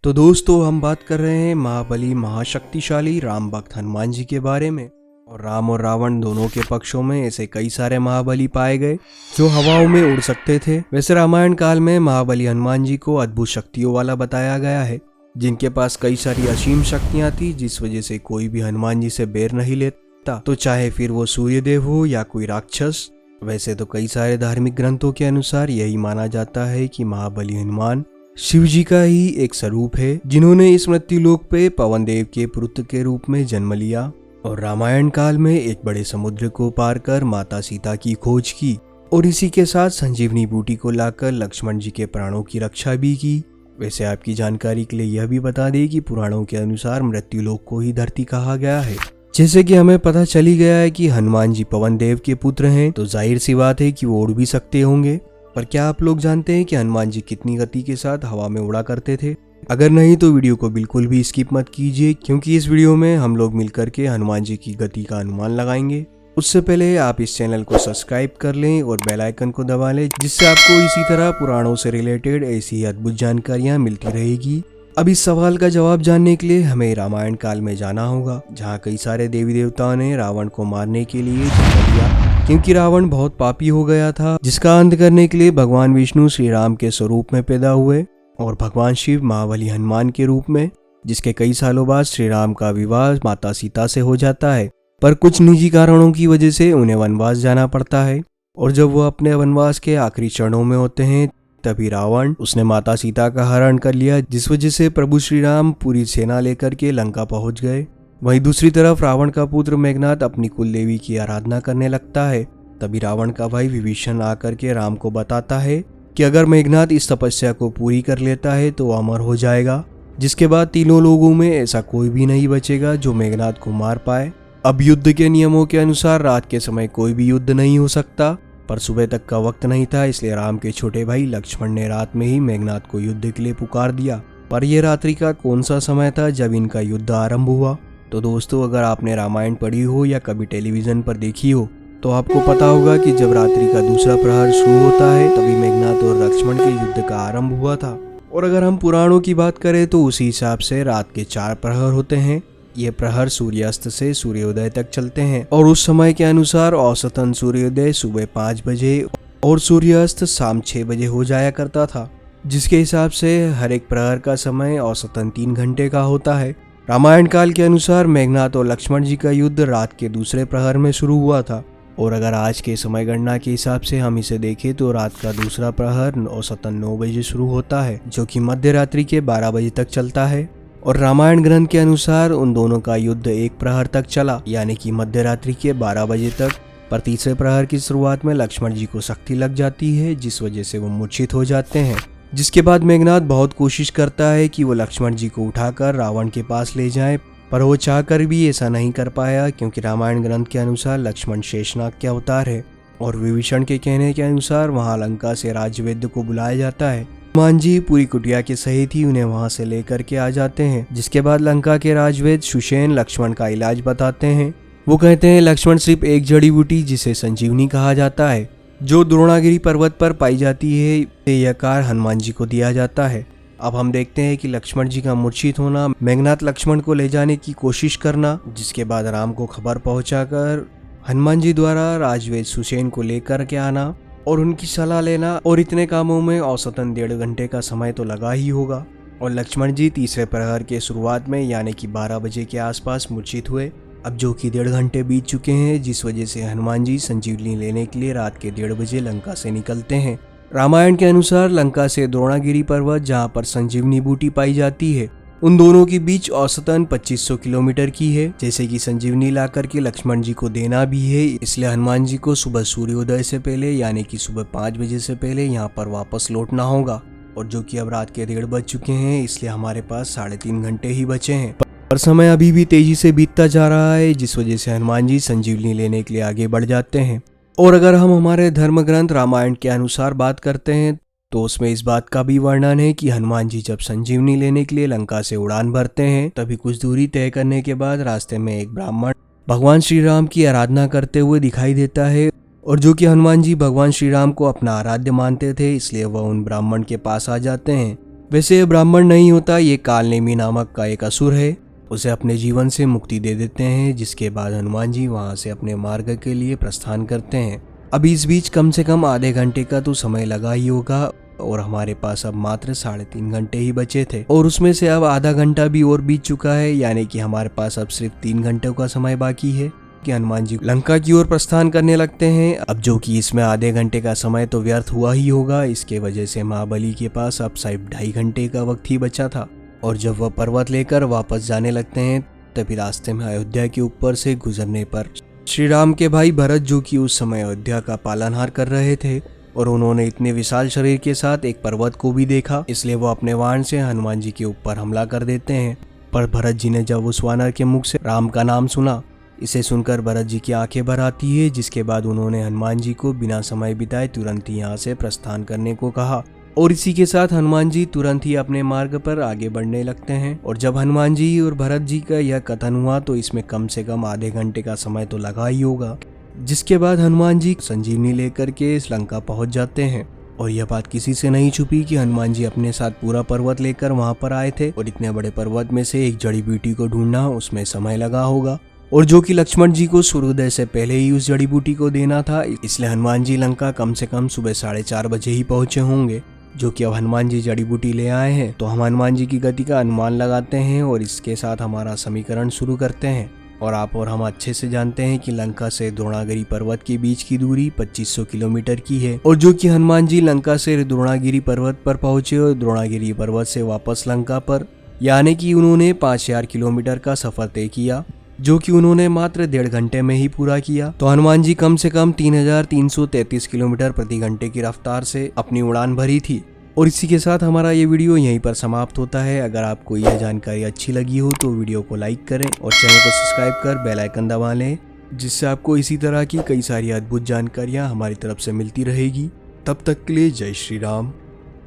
तो दोस्तों हम बात कर रहे हैं महाबली महाशक्तिशाली राम भक्त हनुमान जी के बारे में। और राम और रावण दोनों के पक्षों में ऐसे कई सारे महाबली पाए गए जो हवाओं में उड़ सकते थे। वैसे रामायण काल में महाबली हनुमान जी को अद्भुत शक्तियों वाला बताया गया है, जिनके पास कई सारी असीम शक्तियां थी, जिस वजह से कोई भी हनुमान जी से बैर नहीं लेता, तो चाहे फिर वो सूर्यदेव हो या कोई राक्षस। वैसे तो कई सारे धार्मिक ग्रंथों के अनुसार यही माना जाता है कि महाबली हनुमान शिव जी का ही एक स्वरूप है, जिन्होंने इस मृत्युलोक पे पवन देव के पुत्र के रूप में जन्म लिया और रामायण काल में एक बड़े समुद्र को पार कर माता सीता की खोज की और इसी के साथ संजीवनी बूटी को लाकर लक्ष्मण जी के प्राणों की रक्षा भी की। वैसे आपकी जानकारी के लिए यह भी बता दें कि पुराणों के अनुसार मृत्युलोक को ही धरती कहा गया है। जैसे कि हमें पता चली गया है कि हनुमान जी पवन देव के पुत्र हैं, तो जाहिर सी बात है कि वो उड़ भी सकते होंगे। पर क्या आप लोग जानते हैं कि हनुमान जी कितनी गति के साथ हवा में उड़ा करते थे? अगर नहीं तो वीडियो को बिल्कुल भी स्किप मत कीजिए, क्योंकि इस वीडियो में हम लोग मिलकर के हनुमान जी की गति का अनुमान लगाएंगे। उससे पहले आप इस चैनल को सब्सक्राइब कर लें और बेल आइकन को दबा लें, जिससे आपको इसी तरह पुराणों से रिलेटेड ऐसी अद्भुत जानकारियां मिलती रहेगी। अब इस सवाल का जवाब जानने के लिए हमें रामायण काल में जाना होगा, जहाँ कई सारे देवी देवताओं ने रावण को मारने के लिए जन्म लिया, क्योंकि रावण बहुत पापी हो गया था, जिसका अंत करने के लिए भगवान विष्णु श्री राम के स्वरूप में पैदा हुए और भगवान शिव महाबली हनुमान के रूप में, जिसके कई सालों बाद श्री राम का विवाह माता सीता से हो जाता है। पर कुछ निजी कारणों की वजह से उन्हें वनवास जाना पड़ता है और जब वो अपने वनवास के आखिरी चरणों में होते हैं, तभी रावण उसने माता सीता का हरण कर लिया, जिस वजह से प्रभु श्री राम पूरी सेना लेकर के लंका पहुंच गए। वहीं दूसरी तरफ रावण का पुत्र मेघनाद अपनी कुल देवी की आराधना करने लगता है। तभी रावण का भाई विभीषण आकर के राम को बताता है कि अगर मेघनाद इस तपस्या को पूरी कर लेता है तो अमर हो जाएगा, जिसके बाद तीनों लोगों में ऐसा कोई भी नहीं बचेगा जो मेघनाद को मार पाए। अब युद्ध के नियमों के अनुसार रात के समय कोई भी युद्ध नहीं हो सकता, पर सुबह तक का वक्त नहीं था, इसलिए राम के छोटे भाई लक्ष्मण ने रात में ही मेघनाद को युद्ध के लिए पुकार दिया। पर यह रात्रि का कौन सा समय था जब इनका युद्ध आरंभ हुआ? तो दोस्तों, अगर आपने रामायण पढ़ी हो या कभी टेलीविजन पर देखी हो, तो आपको पता होगा कि जब रात्रि का दूसरा प्रहर शुरू होता है, तभी मेघनाद और लक्ष्मण के युद्ध का आरंभ हुआ था। और अगर हम पुराणों की बात करें तो उसी हिसाब से रात के 4 प्रहर होते हैं। ये प्रहर सूर्यास्त से सूर्योदय तक चलते हैं और उस समय के अनुसार औसतन सूर्योदय सुबह 5 बजे और सूर्यास्त शाम 6 बजे हो जाया करता था, जिसके हिसाब से हर एक प्रहर का समय औसतन 3 घंटे का होता है। रामायण काल के अनुसार मेघनाद और लक्ष्मण जी का युद्ध रात के दूसरे प्रहर में शुरू हुआ था और अगर आज के समय गणना के हिसाब से हम इसे देखें तो रात का दूसरा प्रहर औसतन 9 बजे शुरू होता है, जो कि मध्य रात्रि के 12 बजे तक चलता है। और रामायण ग्रंथ के अनुसार उन दोनों का युद्ध 1 प्रहर तक चला, यानी कि मध्य रात्रि के 12 बजे तक। पर तीसरे प्रहर की शुरुआत में लक्ष्मण जी को शक्ति लग जाती है, जिस वजह से वो मूर्छित हो जाते हैं, जिसके बाद मेघनाद बहुत कोशिश करता है कि वो लक्ष्मण जी को उठाकर रावण के पास ले जाए, पर वो चाहकर भी ऐसा नहीं कर पाया, क्योंकि रामायण ग्रंथ के अनुसार लक्ष्मण शेषनाग के अवतार है और विभीषण के कहने के अनुसार वहाँ लंका से राजवैद्य को बुलाया जाता है। हनुमान जी पूरी कुटिया के सहित ही उन्हें वहां से लेकर के आ जाते हैं, जिसके बाद लंका के राजवैद्य सुषेण लक्ष्मण का इलाज बताते हैं। वो कहते हैं लक्ष्मण सिर्फ एक जड़ी बूटी जिसे संजीवनी कहा जाता है, जो द्रोणागिरी पर्वत पर पाई जाती है, यह कार्य हनुमान जी को दिया जाता है। अब हम देखते हैं कि लक्ष्मण जी का मूर्छित होना, मेघनाद लक्ष्मण को ले जाने की कोशिश करना, जिसके बाद राम को खबर पहुंचाकर हनुमान जी द्वारा राजवैद्य सुषेण को लेकर के आना और उनकी सलाह लेना, और इतने कामों में औसतन 1.5 घंटे का समय तो लगा ही होगा। और लक्ष्मण जी तीसरे प्रहर के शुरुआत में यानी कि 12 बजे के आसपास मूर्छित हुए, अब जो कि 1.5 घंटे बीत चुके हैं, जिस वजह से हनुमान जी संजीवनी लेने के लिए रात के 1:30 बजे लंका से निकलते हैं। रामायण के अनुसार लंका से द्रोणागिरी पर्वत, जहाँ पर संजीवनी बूटी पाई जाती है, उन दोनों के बीच औसतन 2500 किलोमीटर की है। जैसे कि संजीवनी ला करके लक्ष्मण जी को देना भी है, इसलिए हनुमान जी को सुबह सूर्योदय से पहले यानी कि सुबह 5 बजे से पहले यहाँ पर वापस लौटना होगा। और जो कि अब रात के 1:30 बज चुके हैं, इसलिए हमारे पास 3.5 घंटे ही बचे हैं। पर समय अभी भी तेजी से बीतता जा रहा है, जिस वजह से हनुमान जी संजीवनी लेने के लिए आगे बढ़ जाते हैं। और अगर हम हमारे धर्म ग्रंथ रामायण के अनुसार बात करते हैं, तो उसमें इस बात का भी वर्णन है कि हनुमान जी जब संजीवनी लेने के लिए लंका से उड़ान भरते हैं, तभी कुछ दूरी तय करने के बाद रास्ते में एक ब्राह्मण भगवान श्री राम की आराधना करते हुए दिखाई देता है और जो कि हनुमान जी भगवान श्री राम को अपना आराध्य मानते थे, इसलिए वह उन ब्राह्मण के पास आ जाते हैं वैसे ये ब्राह्मण नहीं होता, ये कालनेमी नामक का एक असुर है। उसे अपने जीवन से मुक्ति दे देते हैं, जिसके बाद हनुमान जी वहां से अपने मार्ग के लिए प्रस्थान करते हैं। अभी इस बीच कम से कम आधे घंटे का तो समय लगा ही होगा और हमारे पास अब मात्र 3.5 घंटे ही बचे थे और उसमें से अब आधा घंटा भी और बीत चुका है, यानी कि हमारे पास अब सिर्फ 3 घंटों का समय बाकी है कि हनुमान जी लंका की ओर प्रस्थान करने लगते हैं। अब जो कि इसमें आधे घंटे का समय तो व्यर्थ हुआ ही होगा, इसके वजह से महाबली के पास अब सिर्फ 2.5 घंटे का वक्त ही बचा था। और जब वह पर्वत लेकर वापस जाने लगते हैं तभी रास्ते में अयोध्या के ऊपर से गुजरने पर श्री राम के भाई भरत, जो कि उस समय अयोध्या का पालनहार कर रहे थे और उन्होंने इतने विशाल शरीर के साथ एक पर्वत को भी देखा, इसलिए वो अपने वाहन से हनुमान जी के ऊपर हमला कर देते हैं। पर भरत जी ने जब उस वानर के मुख से राम का नाम सुना, इसे सुनकर भरत जी की आंखें भर आती है, जिसके बाद उन्होंने हनुमान जी को बिना समय बिताए तुरंत ही यहाँ से प्रस्थान करने को कहा। और इसी के साथ हनुमान जी तुरंत ही अपने मार्ग पर आगे बढ़ने लगते हैं। और जब हनुमान जी और भरत जी का यह कथन हुआ तो इसमें कम से कम आधे घंटे का समय तो लगा ही होगा, जिसके बाद हनुमान जी संजीवनी लेकर के इस लंका पहुंच जाते हैं। और यह बात किसी से नहीं छुपी कि हनुमान जी अपने साथ पूरा पर्वत लेकर वहां पर आए थे और इतने बड़े पर्वत में से एक जड़ी बूटी को ढूंढना उसमें समय लगा होगा, और जो कि लक्ष्मण जी को सूर्योदय से पहले ही उस जड़ी बूटी को देना था, इसलिए हनुमान जी लंका कम से कम सुबह 4:30 बजे ही पहुंचे होंगे। जो कि अब हनुमान जी जड़ी बूटी ले आए हैं तो हम हनुमान जी की गति का अनुमान लगाते हैं और इसके साथ हमारा समीकरण शुरू करते हैं। और आप और हम अच्छे से जानते हैं कि लंका से द्रोणागिरी पर्वत के बीच की दूरी 2500 किलोमीटर की है, और जो कि हनुमान जी लंका से द्रोणागिरी पर्वत पर पहुंचे और द्रोणागिरी पर्वत से वापस लंका पर, यानी कि उन्होंने 5000 किलोमीटर का सफर तय किया, जो कि उन्होंने मात्र 1.5 घंटे में ही पूरा किया। तो हनुमान जी कम से कम 3333 किलोमीटर प्रति घंटे की रफ्तार से अपनी उड़ान भरी थी। और इसी के साथ हमारा ये वीडियो यहीं पर समाप्त होता है। अगर आपको यह जानकारी अच्छी लगी हो तो वीडियो को लाइक करें और चैनल को सब्सक्राइब कर बेल आइकन दबा लें, जिससे आपको इसी तरह की कई सारी अद्भुत जानकारियां हमारी तरफ से मिलती रहेगी। तब तक के लिए जय श्री राम।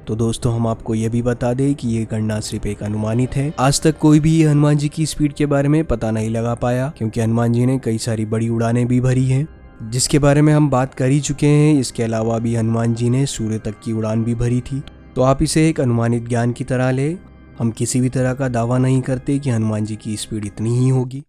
तो दोस्तों, हम आपको ये भी बता दें कि ये गणना सिर्फ एक अनुमानित है। आज तक कोई भी हनुमान जी की स्पीड के बारे में पता नहीं लगा पाया, क्योंकि हनुमान जी ने कई सारी बड़ी उड़ानें भी भरी हैं, जिसके बारे में हम बात कर ही चुके हैं। इसके अलावा भी हनुमान जी ने सूर्य तक की उड़ान भी भरी थी। तो आप इसे एक अनुमानित ज्ञान की तरह ले। हम किसी भी तरह का दावा नहीं करते कि हनुमान जी की स्पीड इतनी ही होगी।